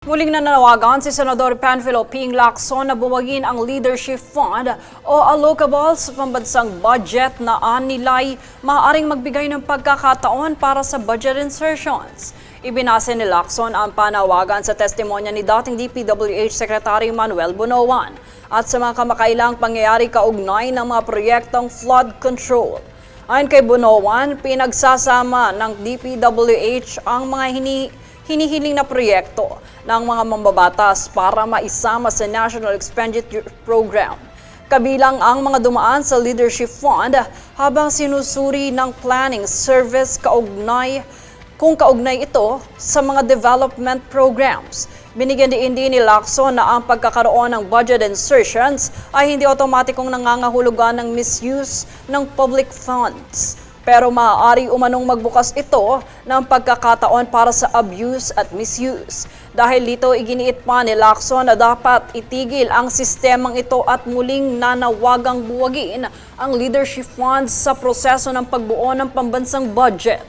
Muling nananawagan si Senador Panfilo Ping Lacson na buwagin ang Leadership Fund o allocable sa pambansang budget na anilay maaaring magbigay ng pagkakataon para sa budget insertions. Ibinase ni Lacson ang panawagan sa testimonya ni dating DPWH Secretary Manuel Bunoan at sa mga kamakailang pangyayari kaugnay ng mga proyektong flood control. Ayon kay Bunoan, pinagsasama ng DPWH ang mga hinihiling na proyekto ng mga mambabatas para maisama sa National Expenditure Program. Kabilang ang mga dumaan sa Leadership Fund habang sinusuri ng Planning Service kung kaugnay ito sa mga development programs. Binigyan din ni Lacson na ang pagkakaroon ng budget insertions ay hindi otomatikong nangangahulugan ng misuse ng public funds. Pero maaari umanong magbukas ito ng pagkakataon para sa abuse at misuse. Dahil dito iginiit pa ni Lacson na dapat itigil ang sistemang ito at muling nanawagang buwagin ang leadership funds sa proseso ng pagbuo ng pambansang budget.